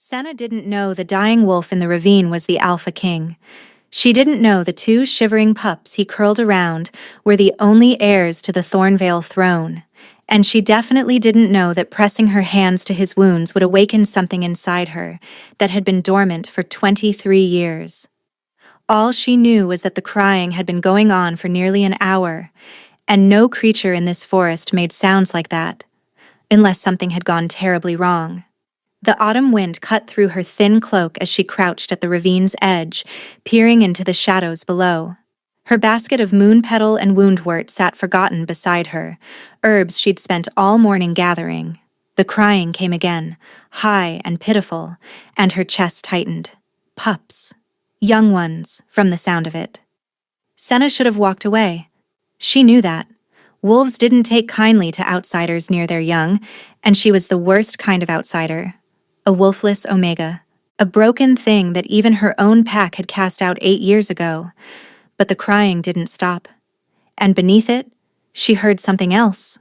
Senna didn't know the dying wolf in the ravine was the Alpha King. She didn't know the two shivering pups he curled around were the only heirs to the Thornvale throne. And she definitely didn't know that pressing her hands to his wounds would awaken something inside her that had been dormant for 23 years. All she knew was that the crying had been going on for nearly an hour, and no creature in this forest made sounds like that, unless something had gone terribly wrong. The autumn wind cut through her thin cloak as she crouched at the ravine's edge, peering into the shadows below. Her basket of moon petal and woundwort sat forgotten beside her, herbs she'd spent all morning gathering. The crying came again, high and pitiful, and her chest tightened. Pups. Young ones, from the sound of it. Senna should have walked away. She knew that. Wolves didn't take kindly to outsiders near their young, and she was the worst kind of outsider. A wolfless omega, a broken thing that even her own pack had cast out 8 years ago. But the crying didn't stop. And beneath it, she heard something else.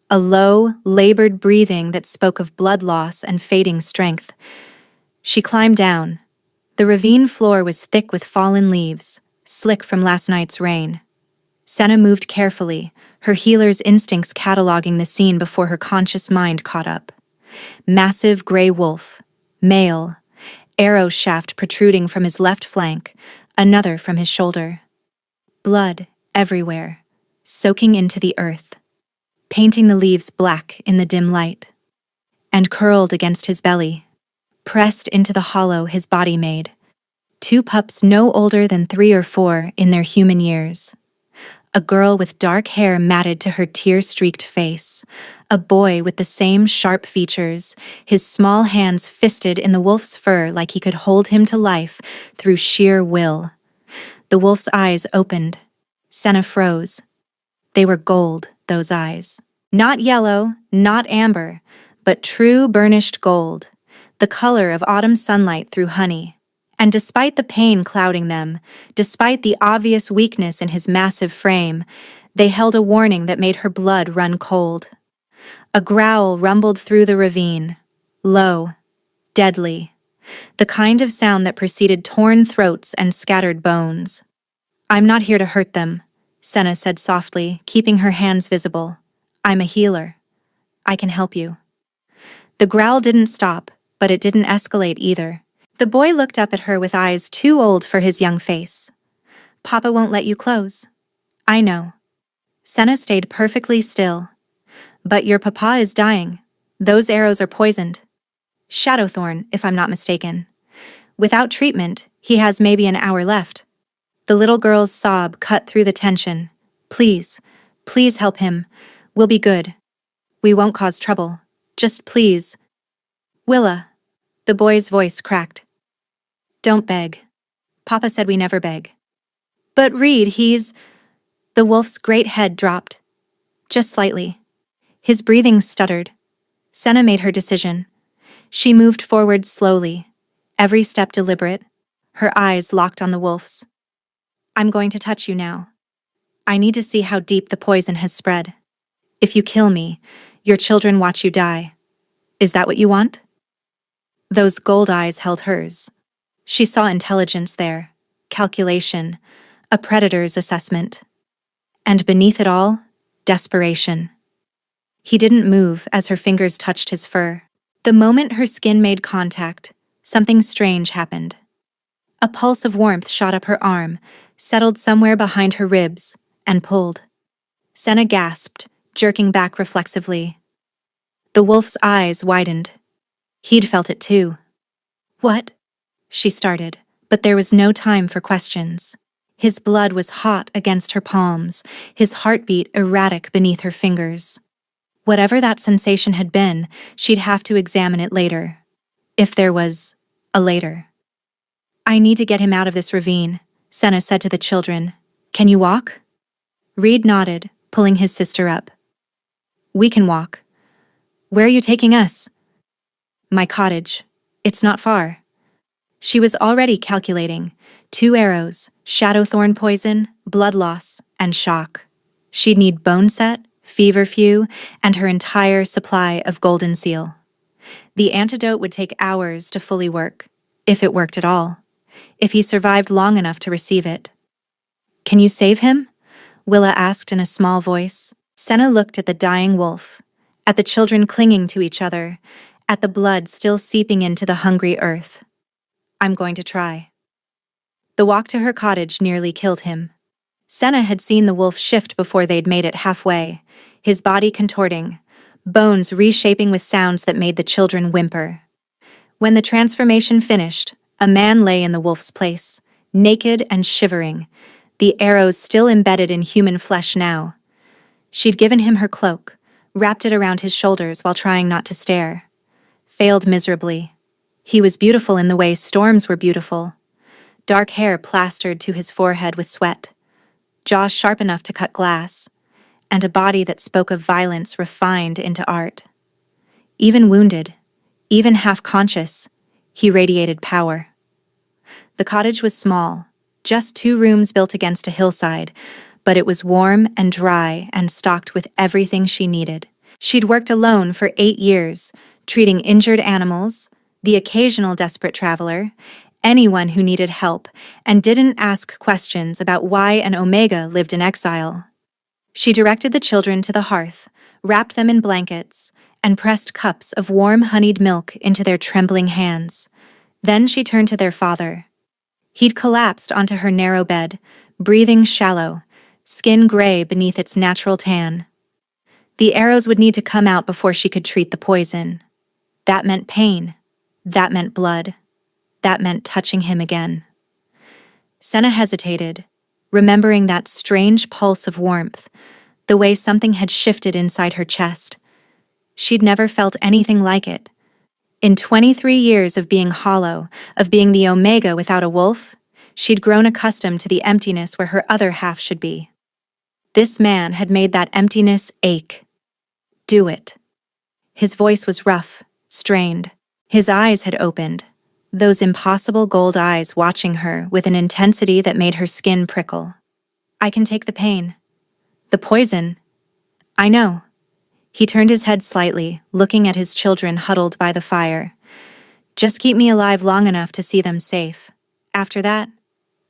A low, labored breathing that spoke of blood loss and fading strength. She climbed down. The ravine floor was thick with fallen leaves, slick from last night's rain. Senna moved carefully, her healer's instincts cataloging the scene before her conscious mind caught up. Massive gray wolf, male, arrow shaft protruding from his left flank, another from his shoulder. Blood everywhere, soaking into the earth, painting the leaves black in the dim light. And curled against his belly, pressed into the hollow his body made, 2 pups no older than 3 or 4 in their human years. A girl with dark hair matted to her tear-streaked face, a boy with the same sharp features, his small hands fisted in the wolf's fur like he could hold him to life through sheer will. The wolf's eyes opened. Senna froze. They were gold, those eyes. Not yellow, not amber, but true burnished gold, the color of autumn sunlight through honey. And despite the pain clouding them, despite the obvious weakness in his massive frame, they held a warning that made her blood run cold. A growl rumbled through the ravine, low, deadly, the kind of sound that preceded torn throats and scattered bones. "I'm not here to hurt them," Senna said softly, keeping her hands visible. "I'm a healer. I can help you." The growl didn't stop, but it didn't escalate either. The boy looked up at her with eyes too old for his young face. "Papa won't let you close." "I know." Senna stayed perfectly still. "But your papa is dying. Those arrows are poisoned. Shadowthorn, if I'm not mistaken. Without treatment, he has maybe an hour left." The little girl's sob cut through the tension. "Please, please help him. We'll be good. We won't cause trouble. Just please." "Willa," the boy's voice cracked. "Don't beg. Papa said we never beg." "But Reed, he's—" The wolf's great head dropped. Just slightly. His breathing stuttered. Senna made her decision. She moved forward slowly, every step deliberate, her eyes locked on the wolf's. "I'm going to touch you now. I need to see how deep the poison has spread. If you kill me, your children watch you die. Is that what you want?" Those gold eyes held hers. She saw intelligence there, calculation, a predator's assessment. And beneath it all, desperation. He didn't move as her fingers touched his fur. The moment her skin made contact, something strange happened. A pulse of warmth shot up her arm, settled somewhere behind her ribs, and pulled. Senna gasped, jerking back reflexively. The wolf's eyes widened. He'd felt it too. "What?" she started, but there was no time for questions. His blood was hot against her palms, his heartbeat erratic beneath her fingers. Whatever that sensation had been, she'd have to examine it later. If there was a later. "I need to get him out of this ravine," Senna said to the children. "Can you walk?" Reed nodded, pulling his sister up. "We can walk. Where are you taking us?" "My cottage. It's not far." She was already calculating. 2 arrows, shadowthorn poison, blood loss, and shock. She'd need bone set, feverfew, and her entire supply of golden seal. The antidote would take hours to fully work, if it worked at all, if he survived long enough to receive it. "Can you save him?" Willa asked in a small voice. Senna looked at the dying wolf, at the children clinging to each other, at the blood still seeping into the hungry earth. "I'm going to try." The walk to her cottage nearly killed him. Senna had seen the wolf shift before they'd made it halfway, his body contorting, bones reshaping with sounds that made the children whimper. When the transformation finished, a man lay in the wolf's place, naked and shivering, the arrows still embedded in human flesh now. She'd given him her cloak, wrapped it around his shoulders while trying not to stare. Failed miserably. He was beautiful in the way storms were beautiful. Dark hair plastered to his forehead with sweat, jaws sharp enough to cut glass, and a body that spoke of violence refined into art. Even wounded, even half-conscious, he radiated power. The cottage was small, just 2 rooms built against a hillside, but it was warm and dry and stocked with everything she needed. She'd worked alone for 8 years, treating injured animals, the occasional desperate traveler, anyone who needed help, and didn't ask questions about why an Omega lived in exile. She directed the children to the hearth, wrapped them in blankets, and pressed cups of warm honeyed milk into their trembling hands. Then she turned to their father. He'd collapsed onto her narrow bed, breathing shallow, skin gray beneath its natural tan. The arrows would need to come out before she could treat the poison. That meant pain. That meant blood. That meant touching him again. Senna hesitated, remembering that strange pulse of warmth, the way something had shifted inside her chest. She'd never felt anything like it. In 23 years of being hollow, of being the Omega without a wolf, she'd grown accustomed to the emptiness where her other half should be. This man had made that emptiness ache. "Do it." His voice was rough, strained. His eyes had opened, those impossible gold eyes watching her with an intensity that made her skin prickle. "I can take the pain. The poison. I know." He turned his head slightly, looking at his children huddled by the fire. "Just keep me alive long enough to see them safe. After that,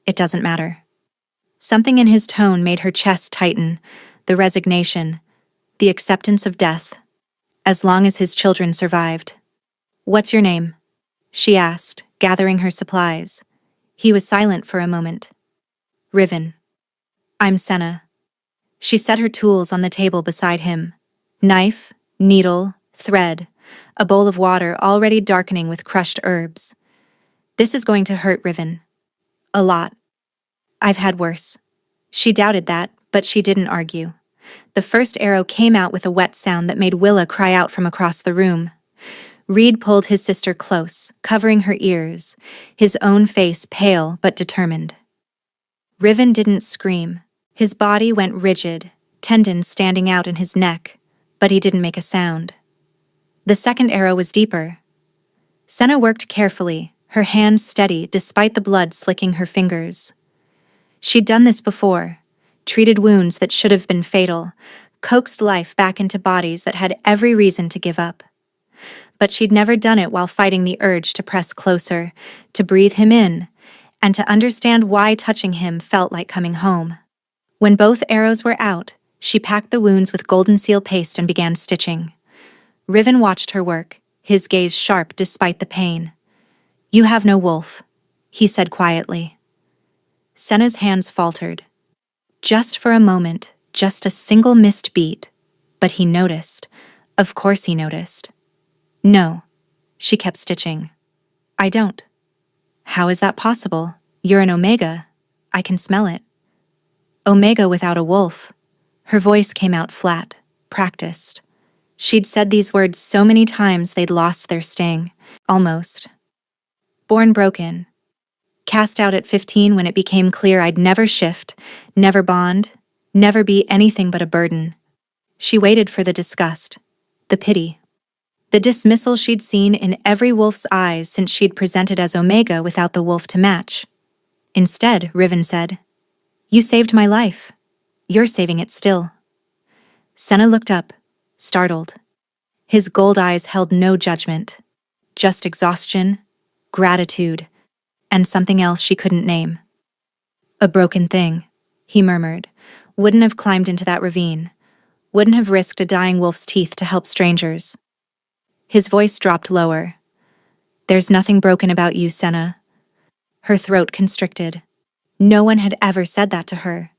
it doesn't matter." Something in his tone made her chest tighten, the resignation, the acceptance of death, as long as his children survived. "What's your name?" she asked, gathering her supplies. He was silent for a moment. "Riven." "I'm Senna." She set her tools on the table beside him. Knife, needle, thread, a bowl of water already darkening with crushed herbs. "This is going to hurt, Riven. A lot. I've had worse." She doubted that, but she didn't argue. The first arrow came out with a wet sound that made Willa cry out from across the room. Reed pulled his sister close, covering her ears, his own face pale but determined. Riven didn't scream. His body went rigid, tendons standing out in his neck, but he didn't make a sound. The second arrow was deeper. Senna worked carefully, her hands steady despite the blood slicking her fingers. She'd done this before, treated wounds that should have been fatal, coaxed life back into bodies that had every reason to give up. But she'd never done it while fighting the urge to press closer, to breathe him in, and to understand why touching him felt like coming home. When both arrows were out, she packed the wounds with golden seal paste and began stitching. Riven watched her work, his gaze sharp despite the pain. "You have no wolf," he said quietly. Senna's hands faltered. Just for a moment, just a single missed beat, but he noticed. Of course he noticed. "No," she kept stitching. "I don't." "How is that possible? You're an Omega. I can smell it." "Omega without a wolf." Her voice came out flat, practiced. She'd said these words so many times they'd lost their sting, almost. "Born broken. Cast out at 15 when it became clear I'd never shift, never bond, never be anything but a burden." She waited for the disgust, the pity, the dismissal she'd seen in every wolf's eyes since she'd presented as Omega without the wolf to match. Instead, Riven said, "You saved my life. You're saving it still." Senna looked up, startled. His gold eyes held no judgment, Just exhaustion, gratitude, and something else she couldn't name. A broken thing, he murmured. Wouldn't have climbed into that ravine. Wouldn't have risked a dying wolf's teeth to help strangers. His voice dropped lower. There's nothing broken about you, Senna. Her throat constricted. No one had ever said that to her.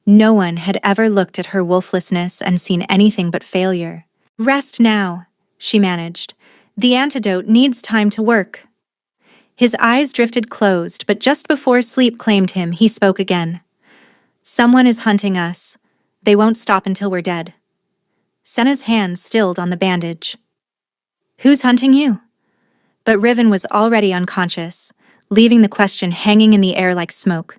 No one had ever looked at her wolflessness and seen anything but failure. Rest now, she managed. The antidote needs time to work. His eyes drifted closed, but just before sleep claimed him, he spoke again. Someone is hunting us. They won't stop until we're dead. Senna's hands stilled on the bandage. Who's hunting you? But Riven was already unconscious, leaving the question hanging in the air like smoke.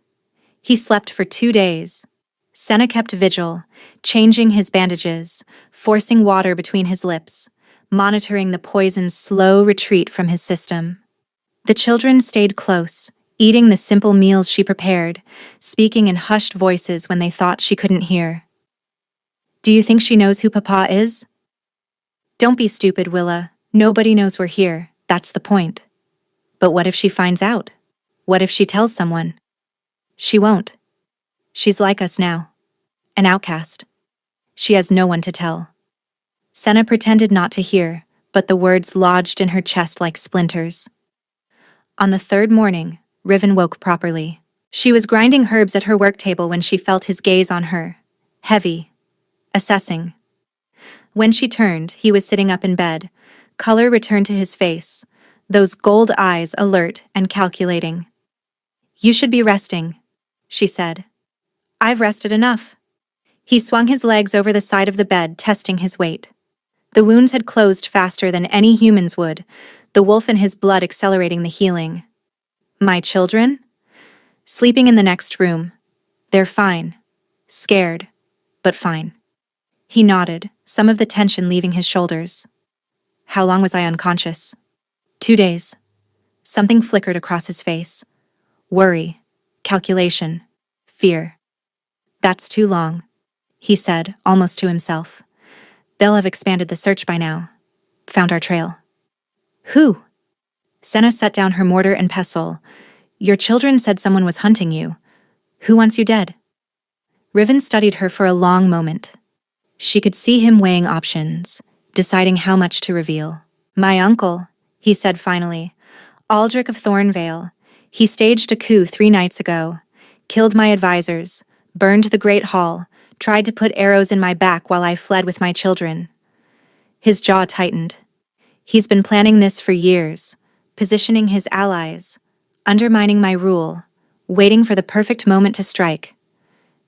He slept for 2 days. Senna kept vigil, changing his bandages, forcing water between his lips, monitoring the poison's slow retreat from his system. The children stayed close, eating the simple meals she prepared, speaking in hushed voices when they thought she couldn't hear. Do you think she knows who Papa is? Don't be stupid, Willa. Nobody knows we're here, that's the point. But what if she finds out? What if she tells someone? She won't. She's like us now. An outcast. She has no one to tell. Senna pretended not to hear, but the words lodged in her chest like splinters. On the 3rd morning, Riven woke properly. She was grinding herbs at her work table when she felt his gaze on her. Heavy. Assessing. When she turned, he was sitting up in bed. Color returned to his face, those gold eyes alert and calculating. You should be resting, she said. I've rested enough. He swung his legs over the side of the bed, testing his weight. The wounds had closed faster than any humans would, the wolf in his blood accelerating the healing. My children? Sleeping in the next room. They're fine. Scared, but fine. He nodded, some of the tension leaving his shoulders. How long was I unconscious? 2 days. Something flickered across his face. Worry, calculation, fear. That's too long, he said, almost to himself. They'll have expanded the search by now. Found our trail. Who? Senna set down her mortar and pestle. Your children said someone was hunting you. Who wants you dead? Riven studied her for a long moment. She could see him weighing options, deciding how much to reveal. My uncle, he said finally. Aldrich of Thornvale. He staged a coup 3 nights ago. Killed my advisors. Burned the Great Hall. Tried to put arrows in my back while I fled with my children. His jaw tightened. He's been planning this for years, positioning his allies, undermining my rule, waiting for the perfect moment to strike.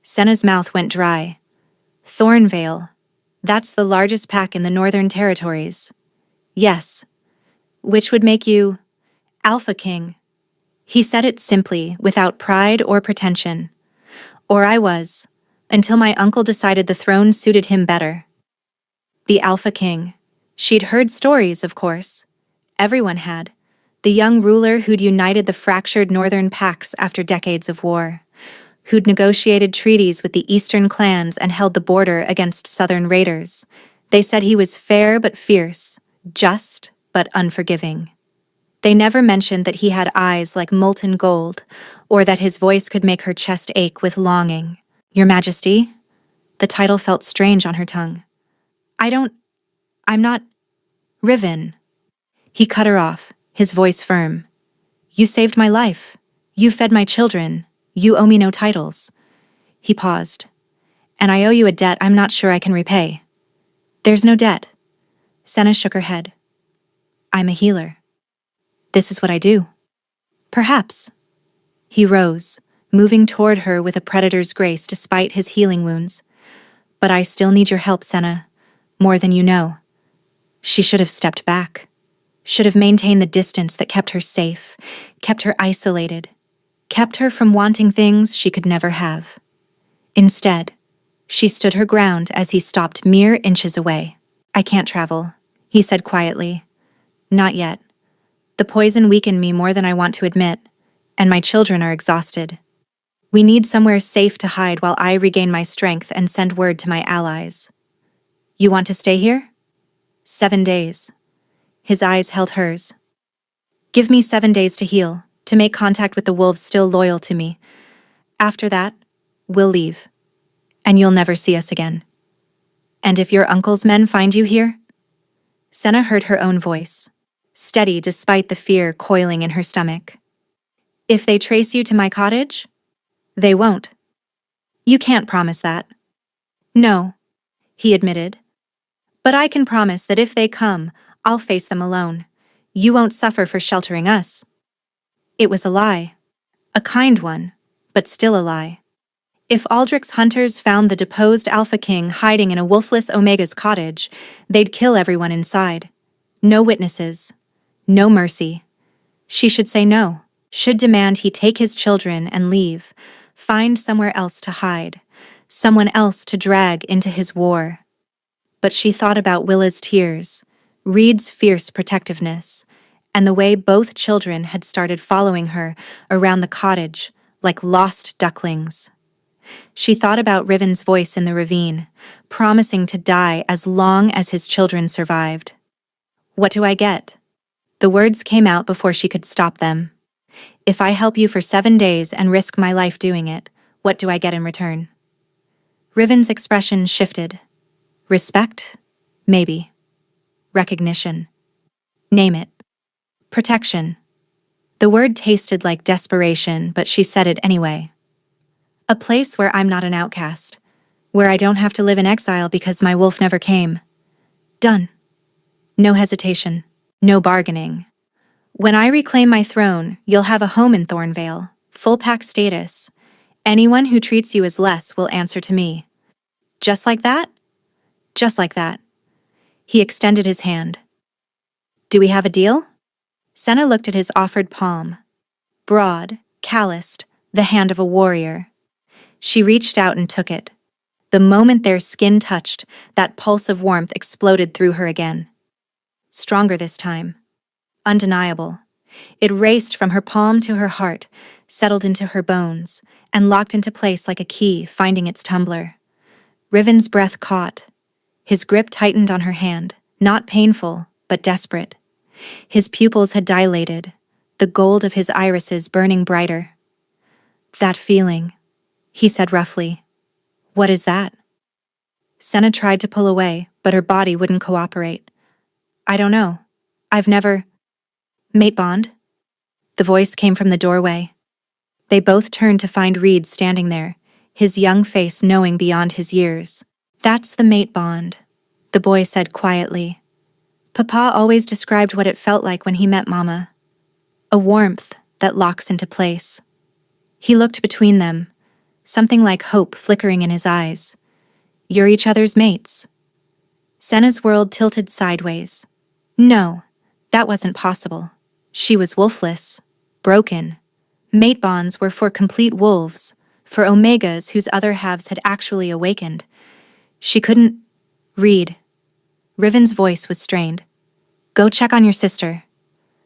Senna's mouth went dry. Thornvale. That's the largest pack in the Northern Territories. Yes. Which would make you Alpha King. He said it simply, without pride or pretension. Or I was, until my uncle decided the throne suited him better. The Alpha King. She'd heard stories, of course. Everyone had. The young ruler who'd united the fractured northern packs after decades of war, who'd negotiated treaties with the eastern clans and held the border against southern raiders. They said he was fair but fierce, just but unforgiving. They never mentioned that he had eyes like molten gold, or that his voice could make her chest ache with longing. Your Majesty? The title felt strange on her tongue. I'm not... Riven. He cut her off, his voice firm. You saved my life. You fed my children. You owe me no titles. He paused. And I owe you a debt I'm not sure I can repay. There's no debt. Senna shook her head. I'm a healer. This is what I do. Perhaps. He rose, moving toward her with a predator's grace despite his healing wounds. But I still need your help, Senna. More than you know. She should have stepped back. Should have maintained the distance that kept her safe, kept her isolated, kept her from wanting things she could never have. Instead, she stood her ground as he stopped mere inches away. I can't travel, he said quietly. Not yet. The poison weakened me more than I want to admit, and my children are exhausted. We need somewhere safe to hide while I regain my strength and send word to my allies. You want to stay here? 7 days. His eyes held hers. Give me 7 days to heal, to make contact with the wolves still loyal to me. After that, we'll leave, and you'll never see us again. And if your uncle's men find you here? Senna heard her own voice, steady despite the fear coiling in her stomach. If they trace you to my cottage? They won't. You can't promise that. No, he admitted. But I can promise that if they come, I'll face them alone. You won't suffer for sheltering us. It was a lie. A kind one, but still a lie. If Aldrich's hunters found the deposed Alpha King hiding in a Wolfless Omega's cottage, they'd kill everyone inside. No witnesses. No mercy. She should say no. Should demand he take his children and leave. Find somewhere else to hide. Someone else to drag into his war. But she thought about Willa's tears, Reed's fierce protectiveness, and the way both children had started following her around the cottage like lost ducklings. She thought about Riven's voice in the ravine, promising to die as long as his children survived. What do I get? The words came out before she could stop them. If I help you for 7 days and risk my life doing it, what do I get in return? Riven's expression shifted. Respect? Maybe. Recognition? Name it. Protection. The word tasted like desperation, but she said it anyway. A place where I'm not an outcast, where I don't have to live in exile because my wolf never came. Done. No hesitation, no bargaining. When I reclaim my throne, you'll have a home in Thornvale, full pack status. Anyone who treats you as less will answer to me. Just like that? Just like that. He extended his hand. Do we have a deal? Senna looked at his offered palm. Broad, calloused, the hand of a warrior. She reached out and took it. The moment their skin touched, that pulse of warmth exploded through her again. Stronger this time. Undeniable. It raced from her palm to her heart, settled into her bones, and locked into place like a key finding its tumbler. Riven's breath caught. His grip tightened on her hand, not painful, but desperate. His pupils had dilated, the gold of his irises burning brighter. That feeling, he said roughly. What is that? Senna tried to pull away, but her body wouldn't cooperate. I don't know. I've never... Mate bond? The voice came from the doorway. They both turned to find Reed standing there, his young face knowing beyond his years. That's the mate bond, the boy said quietly. Papa always described what it felt like when he met Mama. A warmth that locks into place. He looked between them, something like hope flickering in his eyes. You're each other's mates. Senna's world tilted sideways. No, that wasn't possible. She was wolfless, broken. Mate bonds were for complete wolves, for omegas whose other halves had actually awakened. She couldn't read. Riven's voice was strained. Go check on your sister.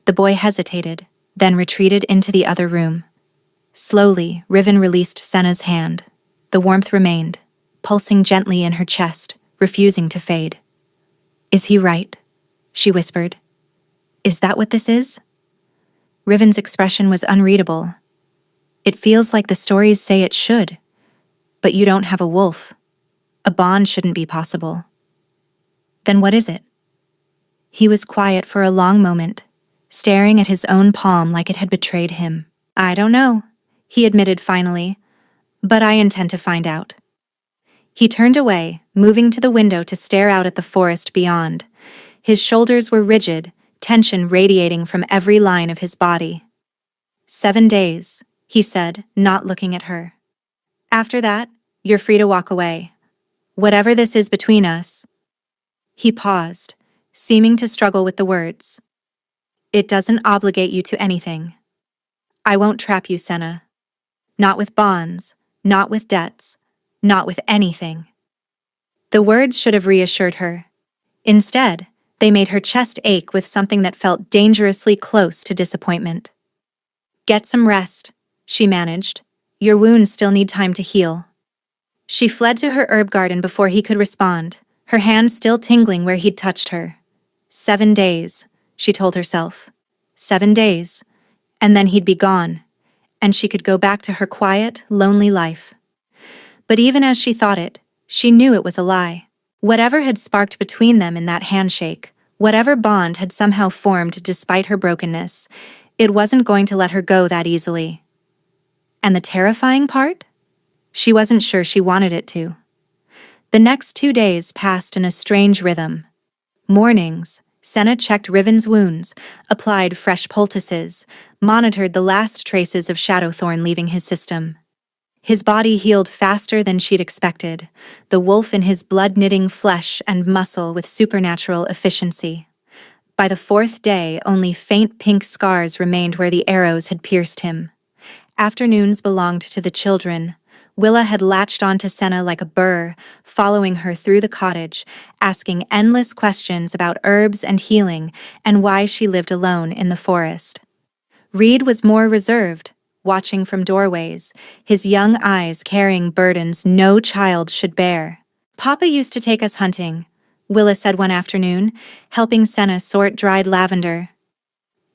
The boy hesitated, then retreated into the other room. Slowly, Riven released Senna's hand. The warmth remained, pulsing gently in her chest, refusing to fade. Is he right? She whispered. Is that what this is? Riven's expression was unreadable. It feels like the stories say it should, but you don't have a wolf. A bond shouldn't be possible. Then what is it? He was quiet for a long moment, staring at his own palm like it had betrayed him. I don't know, he admitted finally, but I intend to find out. He turned away, moving to the window to stare out at the forest beyond. His shoulders were rigid, tension radiating from every line of his body. 7 days, he said, not looking at her. After that, you're free to walk away. Whatever this is between us. He paused, seeming to struggle with the words. It doesn't obligate you to anything. I won't trap you, Senna. Not with bonds, not with debts, not with anything. The words should have reassured her. Instead, they made her chest ache with something that felt dangerously close to disappointment. Get some rest, she managed. Your wounds still need time to heal. She fled to her herb garden before he could respond, her hand still tingling where he'd touched her. 7 days, she told herself. 7 days, and then he'd be gone, and she could go back to her quiet, lonely life. But even as she thought it, she knew it was a lie. Whatever had sparked between them in that handshake, whatever bond had somehow formed despite her brokenness, it wasn't going to let her go that easily. And the terrifying part? She wasn't sure she wanted it to. The next 2 days passed in a strange rhythm. Mornings, Senna checked Riven's wounds, applied fresh poultices, monitored the last traces of Shadowthorn leaving his system. His body healed faster than she'd expected, the wolf in his blood-knitting flesh and muscle with supernatural efficiency. By the 4th day, only faint pink scars remained where the arrows had pierced him. Afternoons belonged to the children. Willa had latched onto Senna like a burr, following her through the cottage, asking endless questions about herbs and healing and why she lived alone in the forest. Reed was more reserved, watching from doorways, his young eyes carrying burdens no child should bear. "Papa used to take us hunting," Willa said one afternoon, helping Senna sort dried lavender.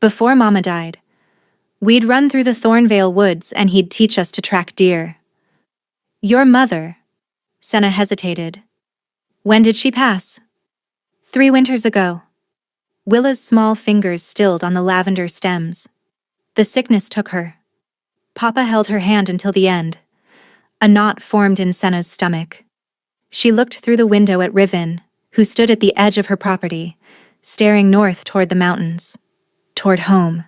"Before Mama died. We'd run through the Thornvale woods and he'd teach us to track deer." "Your mother?" Senna hesitated. "When did she pass?" "3 winters ago." Willa's small fingers stilled on the lavender stems. "The sickness took her." Papa held her hand until the end. A knot formed in Senna's stomach. She looked through the window at Riven, who stood at the edge of her property, staring north toward the mountains, toward home.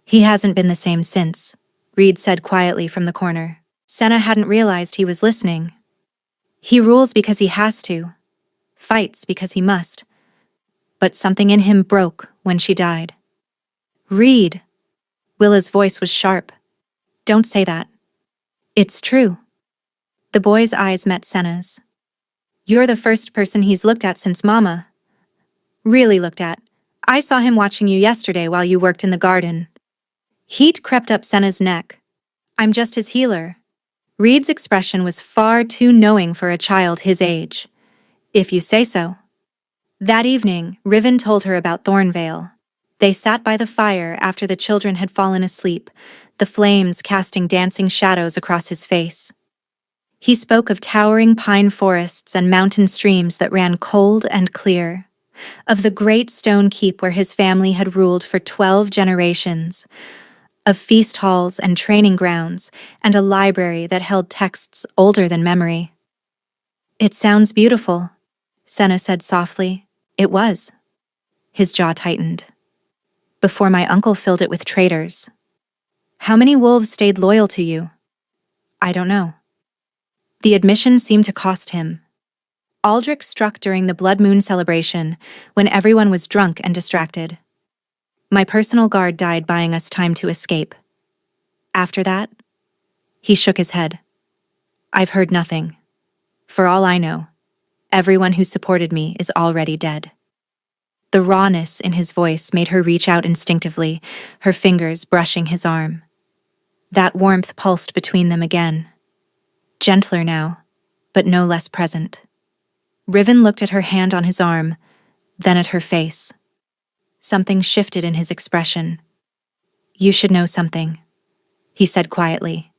"He hasn't been the same since," Reed said quietly from the corner. Senna hadn't realized he was listening. "He rules because he has to, fights because he must. But something in him broke when she died." "Reed!" Willa's voice was sharp. "Don't say that." "It's true." The boy's eyes met Senna's. "You're the first person he's looked at since Mama." "Really looked at. I saw him watching you yesterday while you worked in the garden." Heat crept up Senna's neck. "I'm just his healer." Reed's expression was far too knowing for a child his age. "If you say so." That evening, Riven told her about Thornvale. They sat by the fire after the children had fallen asleep, the flames casting dancing shadows across his face. He spoke of towering pine forests and mountain streams that ran cold and clear, of the great stone keep where his family had ruled for 12 generations, of feast halls and training grounds, and a library that held texts older than memory. "It sounds beautiful," Senna said softly. "It was." His jaw tightened. "Before my uncle filled it with traitors." "How many wolves stayed loyal to you?" "I don't know." The admission seemed to cost him. Aldrich struck during the Blood Moon celebration, when everyone was drunk and distracted. "My personal guard died buying us time to escape. After that?" He shook his head. "I've heard nothing. For all I know, everyone who supported me is already dead." The rawness in his voice made her reach out instinctively, her fingers brushing his arm. That warmth pulsed between them again. Gentler now, but no less present. Riven looked at her hand on his arm, then at her face. Something shifted in his expression. "You should know something," he said quietly.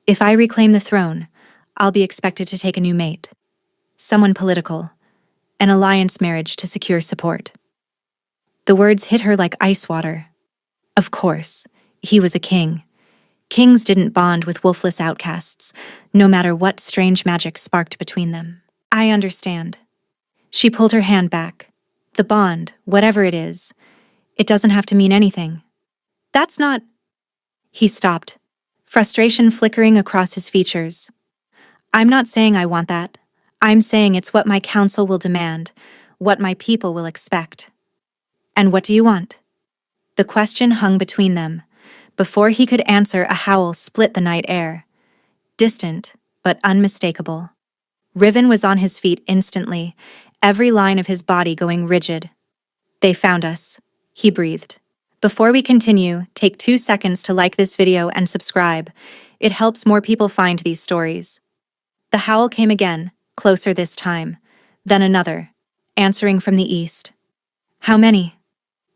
"If I reclaim the throne, I'll be expected to take a new mate. Someone political. An alliance marriage to secure support." The words hit her like ice water. Of course, he was a king. Kings didn't bond with wolfless outcasts, no matter what strange magic sparked between them. "I understand." She pulled her hand back. "The bond, whatever it is, it doesn't have to mean anything." "That's not—" He stopped, frustration flickering across his features. "I'm not saying I want that. I'm saying it's what my council will demand, what my people will expect." "And what do you want?" The question hung between them. Before he could answer, a howl split the night air. Distant, but unmistakable. Riven was on his feet instantly, every line of his body going rigid. "They found us," he breathed. Before we continue, take 2 seconds to like this video and subscribe. It helps more people find these stories. The howl came again, closer this time. Then another, answering from the east. "How many?"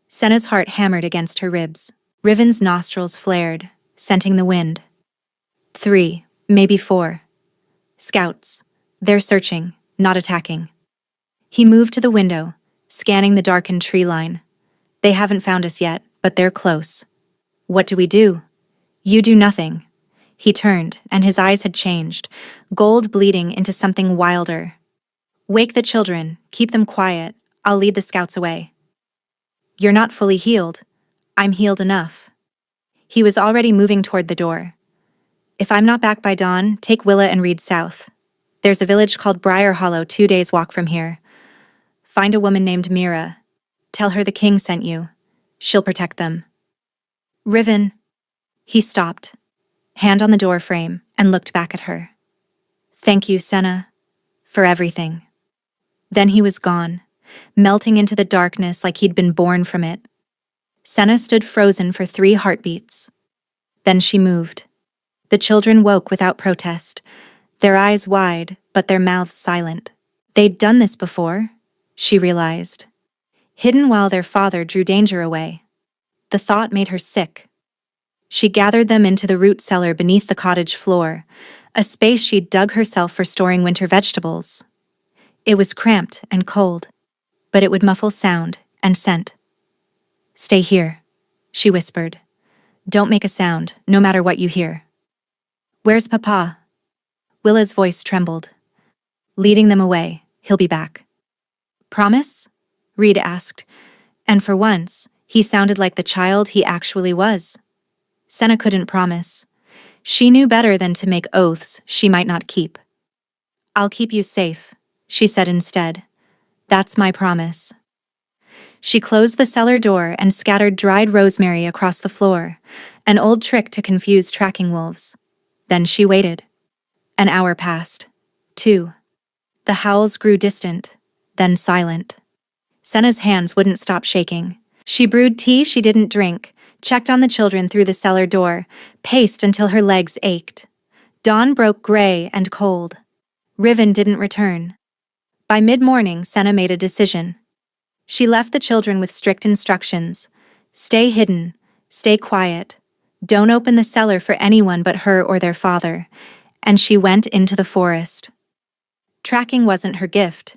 Senna's heart hammered against her ribs. Riven's nostrils flared, scenting the wind. 3, maybe 4. Scouts. They're searching, not attacking. He moved to the window, scanning the darkened tree line. They haven't found us yet, but they're close. What do we do? You do nothing. He turned, and his eyes had changed, gold bleeding into something wilder. Wake the children, keep them quiet, I'll lead the scouts away. You're not fully healed. I'm healed enough. He was already moving toward the door. If I'm not back by dawn, take Willa and Reed south. There's a village called Briar Hollow 2 days' walk from here. Find a woman named Mira. Tell her the king sent you. She'll protect them. Riven. He stopped, hand on the door frame, and looked back at her. Thank you, Senna, for everything. Then he was gone, melting into the darkness like he'd been born from it. Senna stood frozen for 3 heartbeats. Then she moved. The children woke without protest, their eyes wide, but their mouths silent. They'd done this before, she realized, hidden while their father drew danger away. The thought made her sick. She gathered them into the root cellar beneath the cottage floor, a space she'd dug herself for storing winter vegetables. It was cramped and cold, but it would muffle sound and scent. Stay here, she whispered. Don't make a sound, no matter what you hear. Where's Papa? Willa's voice trembled. Leading them away, he'll be back. Promise? Reed asked, and for once, he sounded like the child he actually was. Senna couldn't promise. She knew better than to make oaths she might not keep. I'll keep you safe, she said instead. That's my promise. She closed the cellar door and scattered dried rosemary across the floor, an old trick to confuse tracking wolves. Then she waited. An hour passed. 2. The howls grew distant, then silent. Senna's hands wouldn't stop shaking. She brewed tea she didn't drink, checked on the children through the cellar door, paced until her legs ached. Dawn broke gray and cold. Riven didn't return. By mid-morning, Senna made a decision. She left the children with strict instructions. Stay hidden, stay quiet, don't open the cellar for anyone but her or their father, and she went into the forest. Tracking wasn't her gift.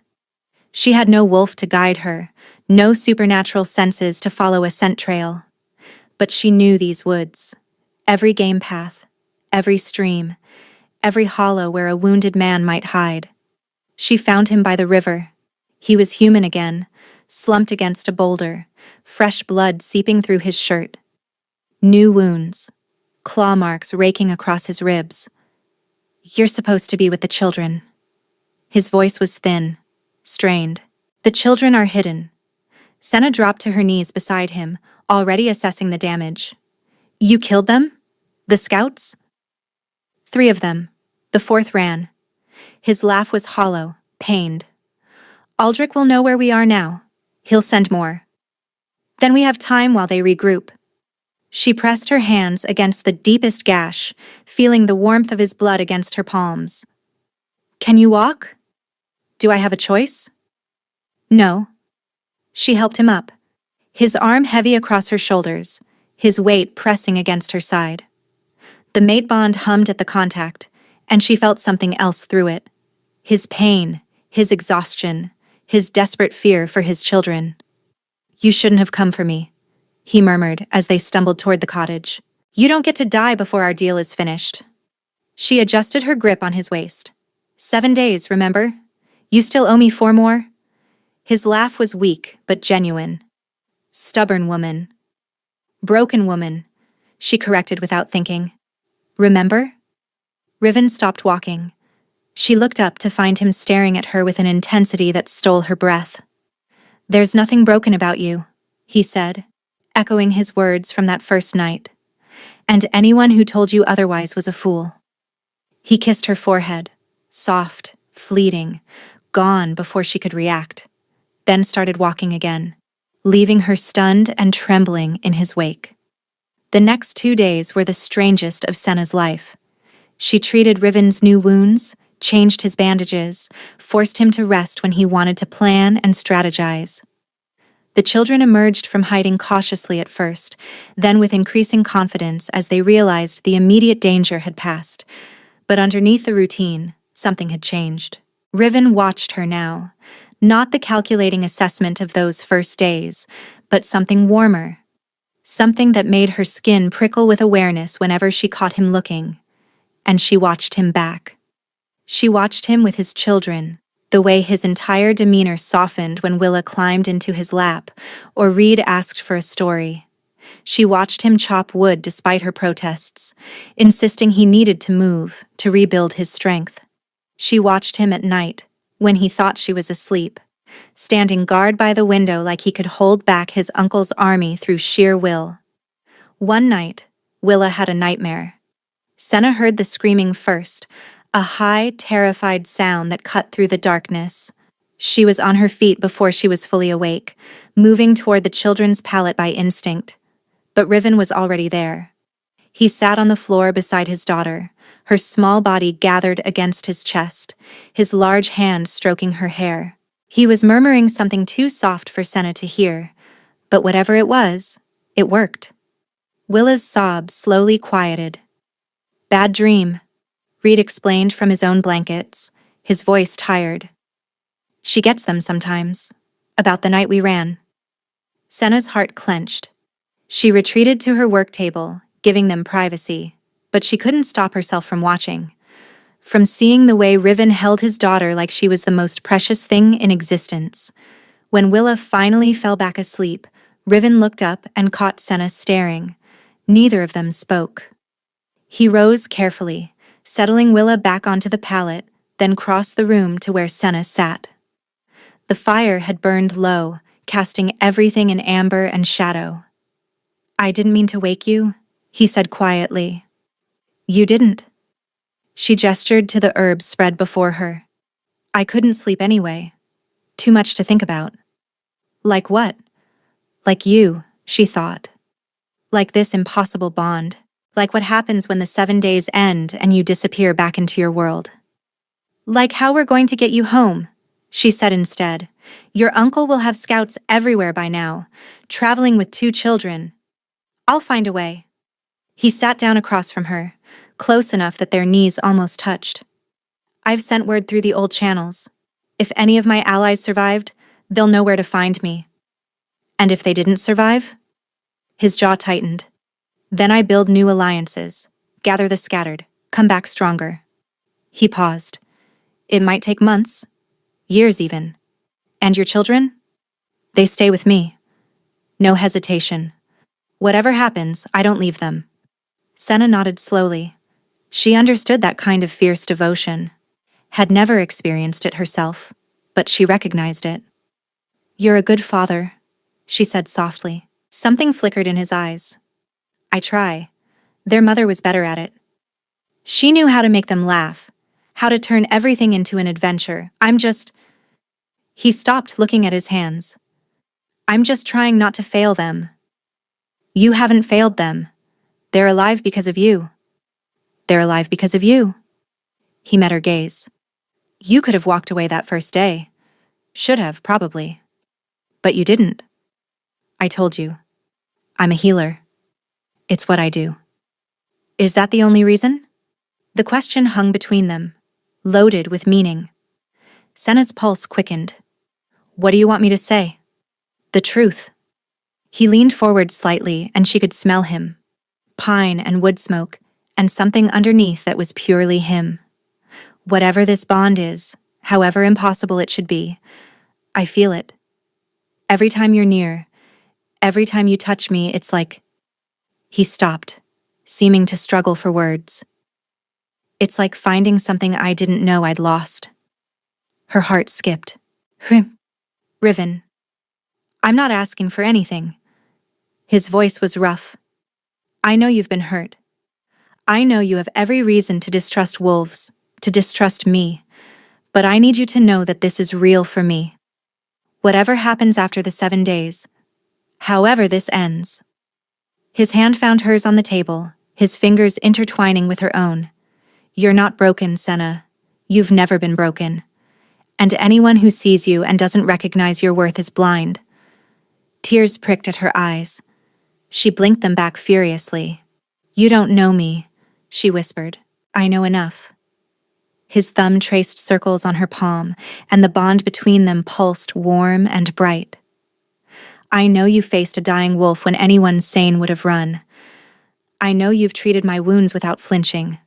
She had no wolf to guide her, no supernatural senses to follow a scent trail. But she knew these woods. Every game path, every stream, every hollow where a wounded man might hide. She found him by the river. He was human again, slumped against a boulder, fresh blood seeping through his shirt. New wounds, claw marks raking across his ribs. You're supposed to be with the children. His voice was thin, strained. The children are hidden. Senna dropped to her knees beside him, already assessing the damage. You killed them? The scouts? 3 of them. The 4th ran. His laugh was hollow, pained. Aldrich will know where we are now. He'll send more. Then we have time while they regroup. She pressed her hands against the deepest gash, feeling the warmth of his blood against her palms. Can you walk? Do I have a choice? No. She helped him up, his arm heavy across her shoulders, his weight pressing against her side. The mate bond hummed at the contact, and she felt something else through it. His pain, his exhaustion, his desperate fear for his children. You shouldn't have come for me, he murmured as they stumbled toward the cottage. You don't get to die before our deal is finished. She adjusted her grip on his waist. 7 days, remember? You still owe me 4 more? His laugh was weak, but genuine. Stubborn woman. Broken woman, she corrected without thinking. Remember? Riven stopped walking. She looked up to find him staring at her with an intensity that stole her breath. There's nothing broken about you, he said, echoing his words from that first night. And anyone who told you otherwise was a fool. He kissed her forehead, soft, fleeting, gone before she could react, then started walking again, leaving her stunned and trembling in his wake. The next 2 days were the strangest of Senna's life. She treated Riven's new wounds, changed his bandages, forced him to rest when he wanted to plan and strategize. The children emerged from hiding cautiously at first, then with increasing confidence as they realized the immediate danger had passed. But underneath the routine, something had changed. Riven watched her now. Not the calculating assessment of those first days, but something warmer. Something that made her skin prickle with awareness whenever she caught him looking. And she watched him back. She watched him with his children, the way his entire demeanor softened when Willa climbed into his lap, or Reed asked for a story. She watched him chop wood despite her protests, insisting he needed to move, to rebuild his strength. She watched him at night, when he thought she was asleep, standing guard by the window like he could hold back his uncle's army through sheer will. One night, Willa had a nightmare. Senna heard the screaming first, a high, terrified sound that cut through the darkness. She was on her feet before she was fully awake, moving toward the children's pallet by instinct. But Riven was already there. He sat on the floor beside his daughter, her small body gathered against his chest, his large hand stroking her hair. He was murmuring something too soft for Senna to hear, but whatever it was, it worked. Willa's sobs slowly quieted. "Bad dream," Reed explained from his own blankets, his voice tired. "She gets them sometimes. About the night we ran." Senna's heart clenched. She retreated to her work table, giving them privacy, but she couldn't stop herself from watching. From seeing the way Riven held his daughter like she was the most precious thing in existence. When Willa finally fell back asleep, Riven looked up and caught Senna staring. Neither of them spoke. He rose carefully, settling Willa back onto the pallet, then crossed the room to where Senna sat. The fire had burned low, casting everything in amber and shadow. "I didn't mean to wake you," he said quietly. "You didn't." She gestured to the herbs spread before her. "I couldn't sleep anyway. Too much to think about." "Like what?" "Like you," she thought. "Like this impossible bond. Like what happens when the 7 days end and you disappear back into your world." "Like how we're going to get you home," she said instead. "Your uncle will have scouts everywhere by now, traveling with 2 children. I'll find a way." He sat down across from her, close enough that their knees almost touched. "I've sent word through the old channels. If any of my allies survived, they'll know where to find me." "And if they didn't survive?" His jaw tightened. "Then I build new alliances, gather the scattered, come back stronger." He paused. "It might take months, years even. And your children? They stay with me." No hesitation. "Whatever happens, I don't leave them." Senna nodded slowly. She understood that kind of fierce devotion. Had never experienced it herself, but she recognized it. "You're a good father," she said softly. Something flickered in his eyes. "I try. Their mother was better at it. She knew how to make them laugh, how to turn everything into an adventure. I'm just—" He stopped looking at his hands. "I'm just trying not to fail them." "You haven't failed them. They're alive because of you." "They're alive because of you." He met her gaze. "You could have walked away that first day. Should have, probably. But you didn't. I told you. I'm a healer. It's what I do." "Is that the only reason?" The question hung between them, loaded with meaning. Senna's pulse quickened. "What do you want me to say?" "The truth." He leaned forward slightly and she could smell him. Pine and wood smoke, and something underneath that was purely him. "Whatever this bond is, however impossible it should be, I feel it. Every time you're near, every time you touch me, it's like—" He stopped, seeming to struggle for words. "It's like finding something I didn't know I'd lost." Her heart skipped. "Riven. I'm not asking for anything." His voice was rough. "I know you've been hurt. I know you have every reason to distrust wolves, to distrust me, but I need you to know that this is real for me. Whatever happens after the 7 days, however this ends." His hand found hers on the table, his fingers intertwining with her own. "You're not broken, Senna. You've never been broken. And anyone who sees you and doesn't recognize your worth is blind." Tears pricked at her eyes. She blinked them back furiously. "You don't know me," she whispered. "I know enough." His thumb traced circles on her palm, and the bond between them pulsed warm and bright. "I know you faced a dying wolf when anyone sane would have run. I know you've treated my wounds without flinching.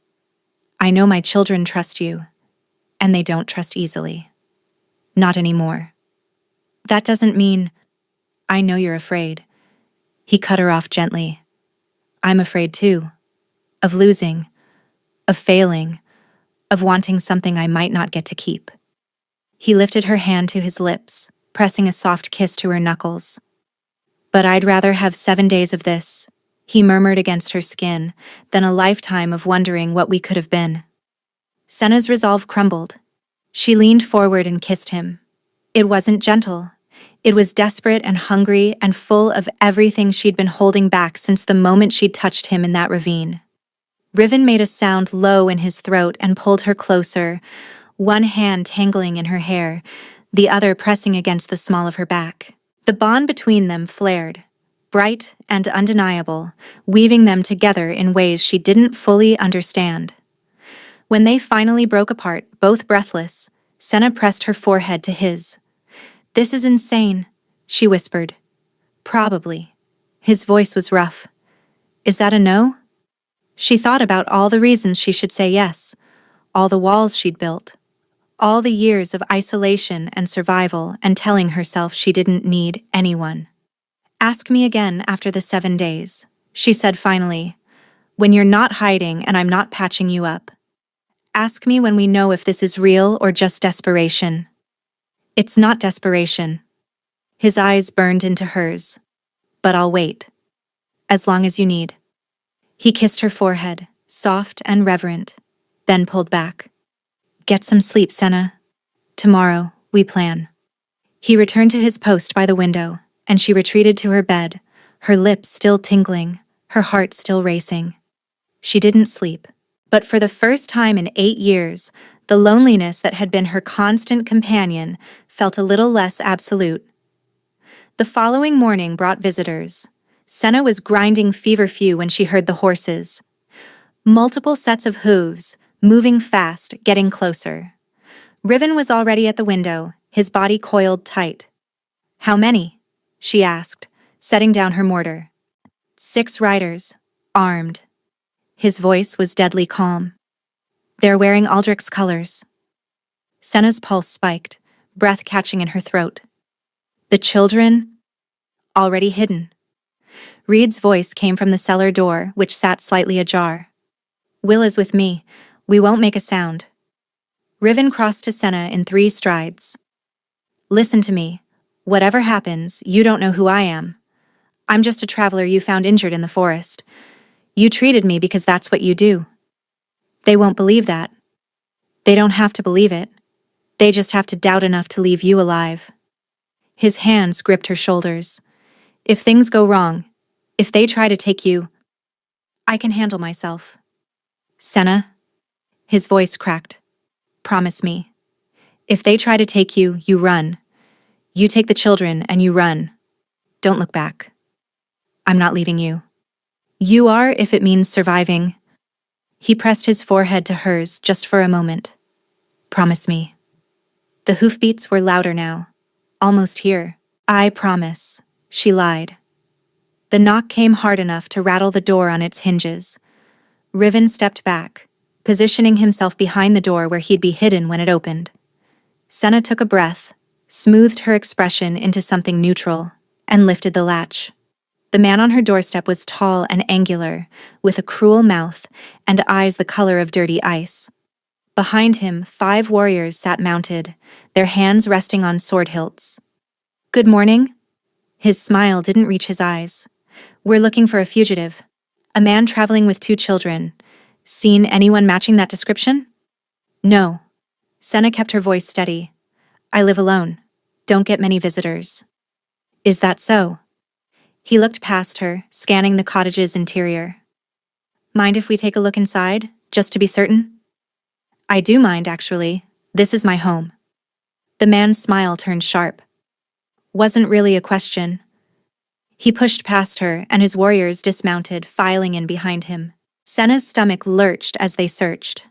I know my children trust you, and they don't trust easily. Not anymore. That doesn't mean I know you're afraid." He cut her off gently. "I'm afraid too. Of losing. Of failing. Of wanting something I might not get to keep." He lifted her hand to his lips, pressing a soft kiss to her knuckles. "But I'd rather have 7 days of this," he murmured against her skin, "than a lifetime of wondering what we could have been." Senna's resolve crumbled. She leaned forward and kissed him. It wasn't gentle. It was desperate and hungry and full of everything she'd been holding back since the moment she'd touched him in that ravine. Riven made a sound low in his throat and pulled her closer, one hand tangling in her hair, the other pressing against the small of her back. The bond between them flared, bright and undeniable, weaving them together in ways she didn't fully understand. When they finally broke apart, both breathless, Senna pressed her forehead to his. "This is insane," she whispered. "Probably." His voice was rough. "Is that a no?" She thought about all the reasons she should say yes, all the walls she'd built, all the years of isolation and survival, and telling herself she didn't need anyone. "Ask me again after the 7 days," she said finally, "when you're not hiding and I'm not patching you up. Ask me when we know if this is real or just desperation." "It's not desperation." His eyes burned into hers. "But I'll wait. As long as you need." He kissed her forehead, soft and reverent, then pulled back. "Get some sleep, Senna. Tomorrow, we plan." He returned to his post by the window, and she retreated to her bed, her lips still tingling, her heart still racing. She didn't sleep, but for the first time in 8 years, the loneliness that had been her constant companion felt a little less absolute. The following morning brought visitors. Senna was grinding feverfew when she heard the horses. Multiple sets of hooves, moving fast, getting closer. Riven was already at the window, his body coiled tight. "How many?" she asked, setting down her mortar. "6 riders, armed." His voice was deadly calm. "They're wearing Aldrich's colors." Senna's pulse spiked, breath catching in her throat. "The children?" "Already hidden." Reed's voice came from the cellar door, which sat slightly ajar. "Will is with me. We won't make a sound." Riven crossed to Senna in 3 strides. "Listen to me. Whatever happens, you don't know who I am. I'm just a traveler you found injured in the forest. You treated me because that's what you do." "They won't believe that." "They don't have to believe it. They just have to doubt enough to leave you alive." His hands gripped her shoulders. "If things go wrong, if they try to take you, I can handle myself." "Senna?" His voice cracked. "Promise me. If they try to take you, you run. You take the children and you run. Don't look back. I'm not leaving you. You are if it means surviving." He pressed his forehead to hers just for a moment. "Promise me." The hoofbeats were louder now. "Almost here." "I promise," she lied. The knock came hard enough to rattle the door on its hinges. Riven stepped back, positioning himself behind the door where he'd be hidden when it opened. Senna took a breath, smoothed her expression into something neutral, and lifted the latch. The man on her doorstep was tall and angular, with a cruel mouth and eyes the color of dirty ice. Behind him, 5 warriors sat mounted, their hands resting on sword hilts. "Good morning." His smile didn't reach his eyes. "We're looking for a fugitive. A man traveling with 2 children. Seen anyone matching that description?" "No." Senna kept her voice steady. "I live alone. Don't get many visitors." "Is that so?" He looked past her, scanning the cottage's interior. "Mind if we take a look inside, just to be certain?" "I do mind, actually. This is my home." The man's smile turned sharp. "Wasn't really a question. He pushed past her, and his warriors dismounted, filing in behind him. Senna's stomach lurched as they searched,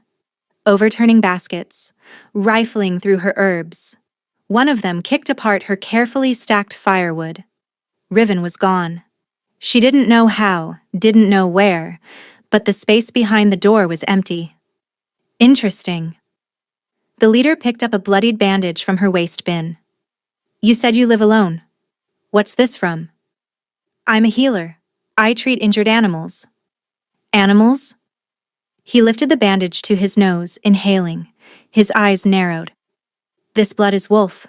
overturning baskets, rifling through her herbs. One of them kicked apart her carefully stacked firewood. Riven was gone. She didn't know how, didn't know where, but the space behind the door was empty. Interesting. The leader picked up a bloodied bandage from her waste bin. You said you live alone. What's this from? I'm a healer. I treat injured animals. Animals? He lifted the bandage to his nose, inhaling. His eyes narrowed. This blood is wolf.